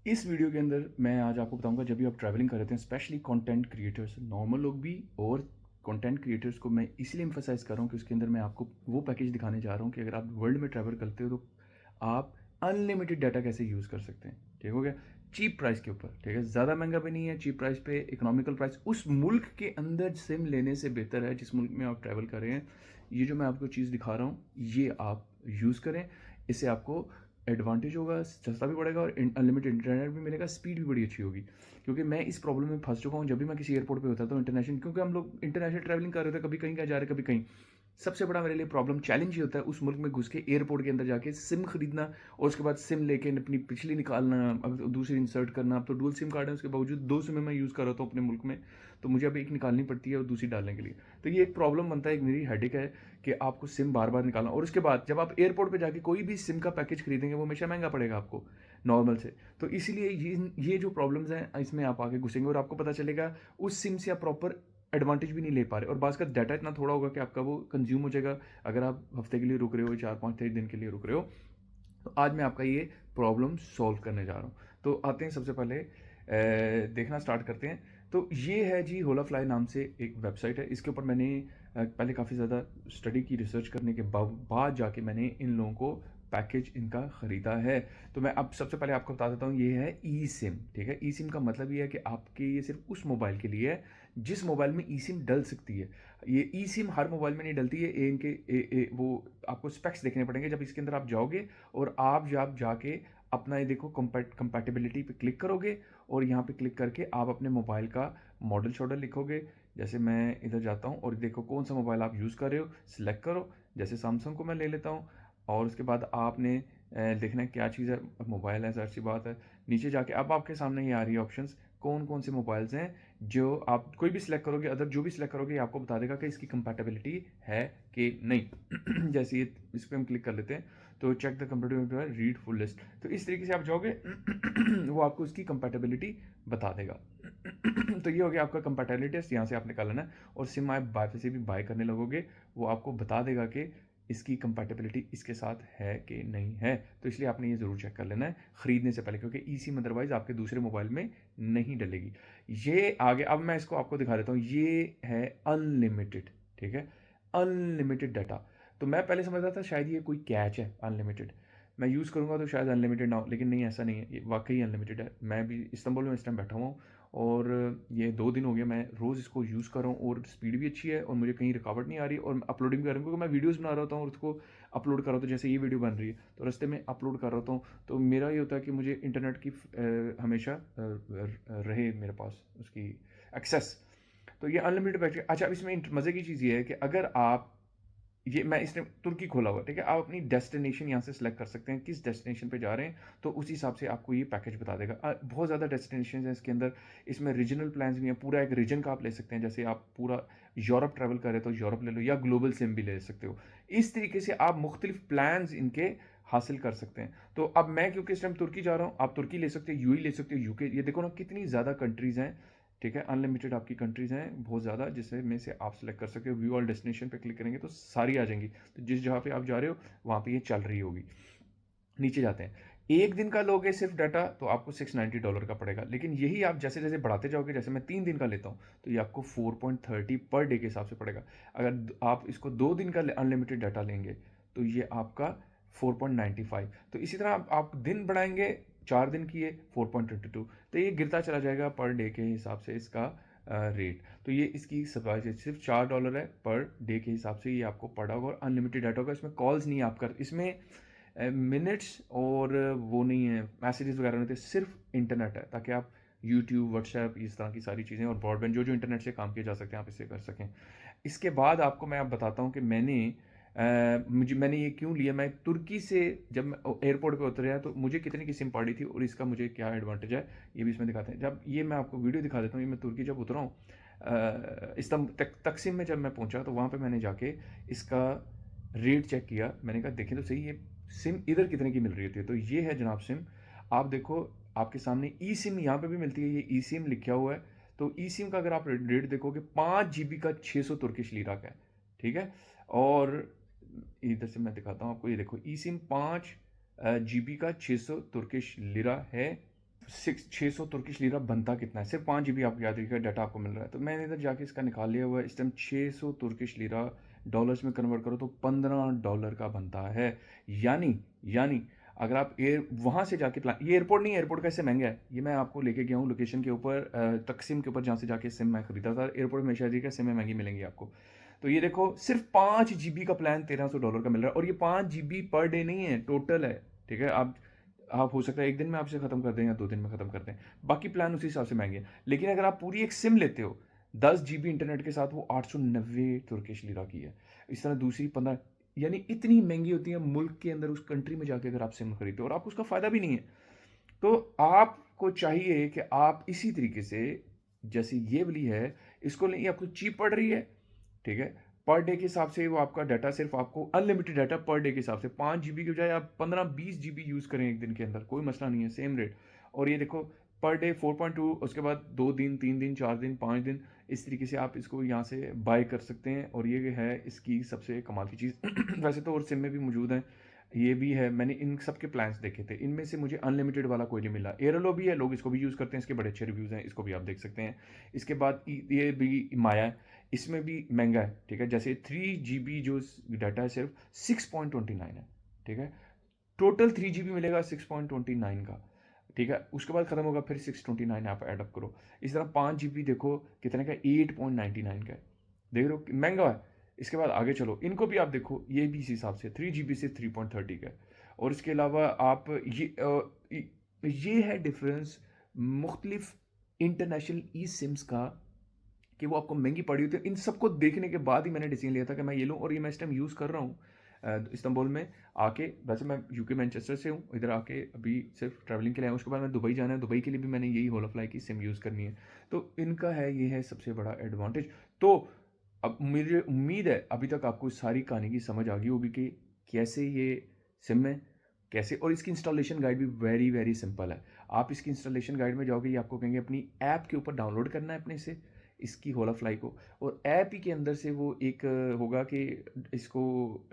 इस वीडियो के अंदर मैं आज आपको बताऊंगा जब भी आप ट्रैवलिंग कर रहे थे, स्पेशली कंटेंट क्रिएटर्स, नॉर्मल लोग भी और कंटेंट क्रिएटर्स को मैं इसलिए एम्फसाइज कर रहा हूँ कि उसके अंदर मैं आपको वो पैकेज दिखाने जा रहा हूँ कि अगर आप वर्ल्ड में ट्रैवल करते हो तो आप अनलिमिटेड डाटा कैसे यूज़ कर सकते हैं। ठीक हो गया? चीप प्राइस के ऊपर, ठीक है, ज़्यादा महंगा भी नहीं है, चीप प्राइस पे इकोनॉमिकल प्राइस उस मुल्क के अंदर सिम लेने से बेहतर है जिस मुल्क में आप ट्रैवल कर रहे हैं। ये जो मैं आपको चीज़ दिखा रहा हूँ ये आप यूज़ करें, इससे आपको एडवांटेज होगा, सस्ता भी पड़ेगा और अनलिमिटेड इंटरनेट भी मिलेगा, स्पीड भी बड़ी अच्छी होगी। क्योंकि मैं इस प्रॉब्लम में फंस चुका हूँ जब भी मैं किसी एयरपोर्ट पे होता था इंटरनेशनल, क्योंकि हम लोग इंटरनेशनल ट्रैवलिंग कर रहे थे, कभी कहीं क्या जा रहे कभी कहीं। सबसे बड़ा मेरे लिए प्रॉब्लम चैलेंज ये होता है उस मुल्क में घुस के एयरपोर्ट के अंदर जाके सिम खरीदना और उसके बाद सिम लेके अपनी पिछली निकालना, अब दूसरी इंसर्ट करना। अब तो डुअल सिम कार्ड है, उसके बावजूद दो सिम मैं यूज़ कर रहा हूँ अपने मुल्क में, तो मुझे अब एक निकालनी पड़ती है और दूसरी डालने के लिए। तो ये एक प्रॉब्लम बनता है, एक मेरी हेडेक है कि आपको सिम बार बार निकालना, और उसके बाद जब आप एयरपोर्ट पे जाके कोई भी सिम का पैकेज खरीदेंगे वो हमेशा महंगा पड़ेगा आपको नॉर्मल से। तो इसीलिए ये जो प्रॉब्लम्स हैं इसमें आप आगे घुसेंगे और आपको पता चलेगा उस सिम से आप प्रॉपर एडवांटेज भी नहीं ले पा रहे, और बास का डाटा इतना थोड़ा होगा कि आपका वो कंज्यूम हो जाएगा। अगर आप हफ्ते के लिए रुक रहे हो, 4-5 दिन के लिए रुक रहे हो, तो आज मैं आपका ये प्रॉब्लम सॉल्व करने जा रहा हूँ। तो आते हैं सबसे पहले देखना स्टार्ट करते हैं। तो ये है जी, होला फ्लाई नाम से एक वेबसाइट है। इसके ऊपर मैंने पहले काफ़ी ज़्यादा स्टडी की, रिसर्च करने के बाद जाके मैंने इन लोगों को पैकेज इनका ख़रीदा है। तो मैं अब सबसे पहले आपको बता देता हूँ, ये है ई सिम। ठीक है, ई सिम का मतलब ये है कि आपके ये सिर्फ उस मोबाइल के लिए है जिस मोबाइल में ई सिम डल सकती है। ये ई सिम हर मोबाइल में नहीं डलती है। वो आपको स्पेक्स देखने पड़ेंगे जब इसके अंदर आप जाओगे, और आप जब जाके अपना ये देखो कंपैटिबिलिटी पे क्लिक करोगे, और यहाँ पे क्लिक करके आप अपने मोबाइल का मॉडल शॉडल लिखोगे। जैसे मैं इधर जाता हूँ और देखो कौन सा मोबाइल आप यूज़ कर रहे हो, सिलेक्ट करो। जैसे सैमसंग को मैं ले लेता हूँ, और उसके बाद आपने देखना है क्या चीज़ है, मोबाइल है, ज़ाहिर सी बात है। नीचे जाके अब आपके सामने ये आ रही है ऑप्शंस, कौन कौन से मोबाइल्स हैं जो आप कोई भी सिलेक्ट करोगे, अदर जो भी सिलेक्ट करोगे ये आपको बता देगा कि इसकी कंपैटिबिलिटी है कि नहीं। जैसे ये इस पर हम क्लिक कर लेते हैं तो check the compatibility, read full list. तो इस तरीके से आप जाओगे वो आपको इसकी कंपैटिबिलिटी बता देगा। तो ये हो गया आपका कंपैटिबिलिटी टेस्ट, यहाँ से आपने कर लेना है। और सिम आप बाय से भी बाय करने लगोगे, वो आपको बता देगा कि इसकी कंपैटिबिलिटी इसके साथ है कि नहीं है। तो इसलिए आपने ये ज़रूर चेक कर लेना है ख़रीदने से पहले, क्योंकि ई सिम अदरवाइज़ आपके दूसरे मोबाइल में नहीं डलेगी। ये आगे अब मैं इसको आपको दिखा देता हूँ, ये है अनलिमिटेड। ठीक है, अनलिमिटेड डाटा। तो मैं पहले समझता था शायद ये कोई कैच है अनलिमिटेड, मैं यूज़ करूँगा तो शायद अनलिमिटेड ना हो, लेकिन नहीं, ऐसा नहीं है, ये वाकई अनलिमिटेड है। मैं भी इस्तांबुल में इस टाइम बैठा हुआ हूँ, और ये 2 दिन हो गए मैं रोज़ इसको यूज़ कर रहा हूँ, और स्पीड भी अच्छी है और मुझे कहीं रुकावट नहीं आ रही, और अपलोडिंग भी कर रहा हूँ क्योंकि मैं वीडियोज़ बना रहा होता हूँ और उसको अपलोड कर रहा होता हूँ। जैसे ये वीडियो बन रही है तो रास्ते में अपलोड कर रहा होता हूँ, तो मेरा ये होता है कि मुझे इंटरनेट की हमेशा रहे मेरे पास उसकी एक्सेस। तो ये अनलिमिटेड पैकेज। अच्छा, अब इसमें मज़े की चीज़ ये है कि अगर आप ये मैं इसने तुर्की खोला हुआ है, ठीक है, आप अपनी डेस्टिनेशन यहाँ से सिलेक्ट कर सकते हैं किस डेस्टिनेशन पे जा रहे हैं, तो उस हिसाब से आपको ये पैकेज बता देगा। बहुत ज़्यादा डेस्टिनेशन है इसके अंदर। इसमें रीजनल प्लान्स भी हैं, पूरा एक रीजन का आप ले सकते हैं। जैसे आप पूरा यूरोप ट्रैवल कर रहे हो तो यूरोप ले लो, या ग्लोबल सिम भी ले सकते हो। इस तरीके से आप मुख्तलिफ प्लान्स इनके हासिल कर सकते हैं। तो अब मैं क्योंकि इस टाइम तुर्की जा रहा हूँ, आप तुर्की ले सकते हो, यूएई ले सकते हो, यूके। ये देखो ना कितनी ज़्यादा कंट्रीज़ हैं। ठीक है, अनलिमिटेड आपकी कंट्रीज़ हैं बहुत ज़्यादा, जिसमें में से आप सेलेक्ट कर सकते हो। व्यू ऑल डेस्टिनेशन पे क्लिक करेंगे तो सारी आ जाएंगी। तो जिस जगह पे आप जा रहे हो वहाँ पे ये चल रही होगी। नीचे जाते हैं, एक दिन का लोगे सिर्फ डाटा तो आपको $690 का पड़ेगा, लेकिन यही आप जैसे जैसे बढ़ाते जाओगे, जैसे मैं 3 दिन का लेता हूँ तो ये आपको 4.30 पर डे के हिसाब से पड़ेगा। अगर आप इसको 2 दिन का अनलिमिटेड डाटा लेंगे तो ये आपका 4.95। तो इसी तरह आप दिन बढ़ाएंगे, 4 दिन की है 4.22, तो ये गिरता चला जाएगा पर डे के हिसाब से इसका रेट। तो ये इसकी सप्लाई सिर्फ $4 है पर डे के हिसाब से, ये आपको पड़ा होगा और अनलिमिटेड डाटा होगा। इसमें कॉल्स नहीं आप कर, इसमें मिनट्स और वो नहीं है, मैसेजेस वगैरह नहीं होते, सिर्फ इंटरनेट है ताकि आप यूट्यूब, व्हाट्सएप, इस तरह की सारी चीज़ें और ब्रॉडबैंड जो जो इंटरनेट से काम किए जा सकते हैं आप इससे कर सकें। इसके बाद आपको मैं अब बताता हूँ कि मैंने ये क्यों लिया। मैं तुर्की से जब मैं एयरपोर्ट पे उतरा तो मुझे कितने की सिम पड़ी थी और इसका मुझे क्या एडवांटेज है, ये भी इसमें दिखाते हैं। जब ये मैं आपको वीडियो दिखा देता हूँ, ये मैं तुर्की जब उतरा हूँ तकसिम में जब मैं पहुँचा तो वहाँ पे मैंने जाके इसका रेट चेक किया। मैंने कहा देखें तो सही ये सिम इधर कितने की मिल रही थी। तो ये है जनाब सिम, आप देखो आपके सामने ई सिम यहाँ पे भी मिलती है, ये ई सिम लिखा हुआ है। तो ई सिम का अगर आप रेट देखोगे 5 GB का 600 तुर्किश लीरा का है। ठीक है, और इधर से मैं दिखाता हूँ आपको, ये देखो ई सिम 5 GB का 600 तुर्किश लिरा है। 600 तुर्किश लीरा बनता कितना है? सिर्फ 5 जीबी आपको याद रखिएगा डाटा आपको मिल रहा है। तो मैंने इधर जाके इसका निकाल लिया हुआ है। इस टाइम 600 तुर्किश लीरा डॉलर्स में कन्वर्ट करो तो $15 का बनता है। यानी अगर आप वहाँ से जाके प्लान, ये एयरपोर्ट नहीं है, एयरपोर्ट कैसे महंगा है, ये मैं आपको लेके गया हूँ लोकेशन के ऊपर, तकसीम के ऊपर, जहाँ से जाके सिम मैं खरीदा था। एयरपोर्ट में शायद का सिम महंगी मिलेंगी आपको। तो ये देखो सिर्फ 5 जीबी का प्लान $1300 का मिल रहा है, और ये 5 जीबी पर डे नहीं है, टोटल है। ठीक है, आप हो सकता है एक दिन में आपसे ख़त्म कर दें या 2 दिन में ख़त्म कर दें, बाकी प्लान उसी हिसाब से महंगे हैं। लेकिन अगर आप पूरी एक सिम लेते हो 10 जीबी इंटरनेट के साथ, वो 890 तुर्किश लीरा की है। इस तरह दूसरी 15, यानी इतनी महंगी होती है मुल्क के अंदर, उस कंट्री में जाके अगर आप सिम खरीदते हो और आपको उसका फ़ायदा भी नहीं है। तो आपको चाहिए कि आप इसी तरीके से, जैसे ये वाली है, इसको लें, ये आपको चीप पड़ रही है। ठीक है, पर डे के हिसाब से वो आपका डाटा, सिर्फ आपको अनलिमिटेड डाटा पर डे के हिसाब से 5 जीबी की बजाय आप 15-20 जीबी यूज़ करें एक दिन के अंदर, कोई मसला नहीं है, सेम रेट। और ये देखो पर डे 4.2, उसके बाद 2 दिन, 3 दिन, 4 दिन, 5 दिन, इस तरीके से आप इसको यहाँ से बाय कर सकते हैं। और ये है इसकी सबसे कमाल की चीज़। वैसे तो और सिम में भी मौजूद है, ये भी है, मैंने इन सब के प्लान्स देखे थे, इनमें से मुझे अनलिमिटेड वाला कोई नहीं मिला। एयरलो भी है, लोग इसको भी यूज़ करते हैं, इसके बड़े अच्छे रिव्यूज़ हैं, इसको भी आप देख सकते हैं। इसके बाद ये भी माया है, इसमें भी महंगा है। ठीक है, जैसे 3 जीबी जो डाटा है सिर्फ 6.29 है। ठीक है, टोटल 3 जीबी मिलेगा 6.29 का। ठीक है, उसके बाद खत्म होगा, फिर 629 आप एडअप करो। इस तरह 5 जीबी देखो कितने का, 8.99 का है। देख रहे हो महंगा है। इसके बाद आगे चलो, इनको भी आप देखो, ये भी इस हिसाब से 3 जीबी से 3.30 का है। और इसके अलावा आप ये है डिफरेंस मुख्तलिफ इंटरनेशनल ई सिम्स का, कि वो आपको महंगी पड़ी होती है। इन सबको देखने के बाद ही मैंने डिसीजन लिया था कि मैं ये लूँ, और ये मैं इस टाइम यूज़ कर रहा हूँ इस्तांबुल में आके। वैसे मैं यूके मैनचेस्टर से हूँ, इधर आके अभी सिर्फ ट्रैवलिंग के लिए आया हूँ। उसके बाद मैं दुबई जाना है, दुबई के लिए भी मैंने यही होलोफ्लाई की सिम यूज़ करनी है। तो इनका है, ये है सबसे बड़ा एडवांटेज। तो अब मुझे उम्मीद है अभी तक आपको सारी कहानी की समझ आ गई होगी कि कैसे ये सिम है, कैसे, और इसकी इंस्टॉलेशन गाइड भी वेरी वेरी सिंपल है। आप इसकी इंस्टॉलेशन गाइड में जाओगे, ये आपको कहेंगे अपनी ऐप के ऊपर डाउनलोड करना है अपने से इसकी होलाफ्लाई को, और ऐप ही के अंदर से वो एक होगा कि इसको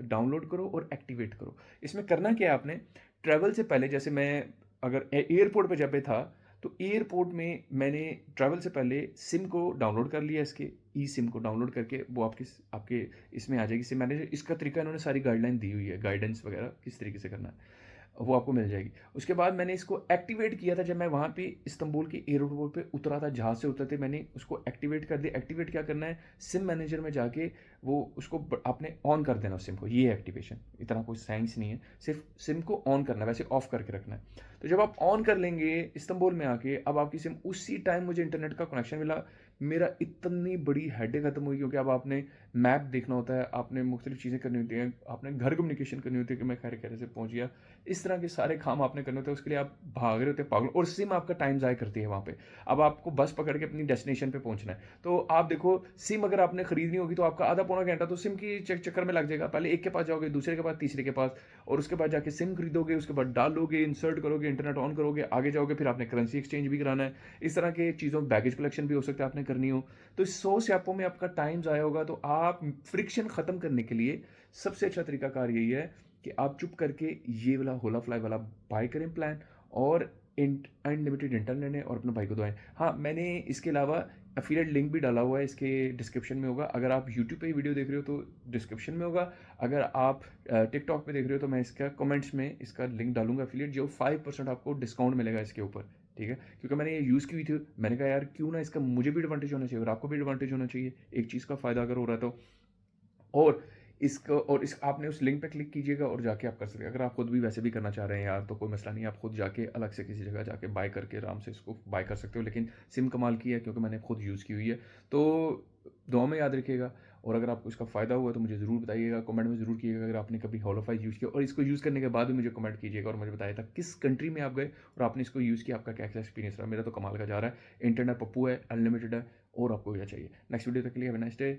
डाउनलोड करो और एक्टिवेट करो। इसमें करना क्या है आपने, ट्रैवल से पहले, जैसे मैं अगर एयरपोर्ट पे जब पे था, तो एयरपोर्ट में मैंने ट्रैवल से पहले सिम को डाउनलोड कर लिया, इसके ई सिम को डाउनलोड करके वो आपके आपके इसमें आ जाएगी सिम मैनेजर। इसका तरीका इन्होंने सारी गाइडलाइन दी हुई है, गाइडेंस वगैरह किस तरीके से करना है वो आपको मिल जाएगी। उसके बाद मैंने इसको एक्टिवेट किया था जब मैं वहाँ पे इस्तांबुल के एयरपोर्ट पे उतरा था, जहाज़ से उतरते मैंने उसको एक्टिवेट कर दिया। एक्टिवेट क्या करना है, सिम मैनेजर में जाके वो उसको आपने ऑन कर देना उस सिम को, ये है एक्टिवेशन। इतना कोई साइंस नहीं है, सिर्फ सिम को ऑन करना है, वैसे ऑफ करके रखना है। तो जब आप ऑन कर लेंगे इस्तांबुल में आके, अब आपकी सिम, उसी टाइम मुझे इंटरनेट का कनेक्शन मिला, मेरा इतनी बड़ी हेडेक खत्म हुई, क्योंकि अब आपने मैप देखना होता है, आपने मुख्तलिफ चीज़ें करनी होती हैं, आपने घर कम्युनिकेशन करनी होती है कि मैं खैर खैर से पहुँच गया। इस तरह के सारे काम आपने करने होते हैं, उसके लिए आप भाग रहे होते हैं पागल, और सिम आपका टाइम ज़ाया करती है वहाँ पे। अब आपको बस पकड़ के अपनी डेस्टिनेशन पे पहुँचना है, तो आप देखो सिम अगर आपने खरीदनी होगी तो आपका आधा पौना घंटा तो सिम की चक्कर में लग जाएगा। पहले एक के पास जाओगे, दूसरे के पास, तीसरे के पास, और उसके बाद जाके सिम खरीदोगे, उसके बाद डालोगे, इंसर्ट करोगे, इंटरनेट ऑन करोगे, आगे जाओगे, फिर आपने करेंसी एक्सचेंज भी कराना है। इस तरह के चीज़ों, बैगेज कलेक्शन भी हो सकता है आपने करनी हो। तो इस 100 स्यापों में आपका टाइम ज़ाया होगा। तो आप फ्रिक्शन ख़त्म करने के लिए सबसे अच्छा तरीकाकार यही है कि आप चुप करके ये वाला होलाफ्लाई वाला बाय करें प्लान, और अनलिमिटेड इंटरनेट है, और अपने भाई को दवाएं। हाँ, मैंने इसके अलावा एफिलिएट लिंक भी डाला हुआ है, इसके डिस्क्रिप्शन में होगा। अगर आप यूट्यूब पे वीडियो देख रहे हो तो डिस्क्रिप्शन में होगा। अगर आप टिकटॉक पे देख रहे हो तो मैं इसका कमेंट्स में इसका लिंक डालूंगा एफिलिएट, जो 5% आपको डिस्काउंट मिलेगा इसके ऊपर। ठीक है, क्योंकि मैंने ये यूज़ की हुई थी, मैंने कहा यार क्यों ना इसका मुझे भी एडवांटेज होना चाहिए और आपको भी एडवांटेज होना चाहिए, एक चीज़ का फ़ायदा अगर हो रहा है तो। और इसको, और इस आपने उस लिंक पे क्लिक कीजिएगा और जाके आप कर सकते हैं। अगर आप खुद भी वैसे भी करना चाह रहे हैं यार, तो कोई मसला नहीं है, आप खुद जाके अलग से किसी जगह जाके बाय करके आराम से इसको बाय कर सकते हो। लेकिन सिम कमाल की है, क्योंकि मैंने खुद यूज़ की हुई है। तो दुआ में याद रखिएगा, और अगर आपको इसका फ़ायदा हुआ तो मुझे ज़रूर बताइएगा, कमेंट में ज़रूर कीजिएगा। अगर आपने कभी होलोफाई यूज़ किया और इसको यूज़ करने के बाद भी मुझे कमेंट कीजिएगा और मुझे बताइए था किस कंट्री में आप गए और आपने इसको यूज़ किया, आपका क्या एक्सपीरियंस रहा। मेरा तो कमाल का जा रहा है, इंटरनेट पप्पू है, अनलिमिटेड है, और आपको क्या चाहिए। नेक्स्ट वीडियो तक के लिए हैव अ नाइस डे।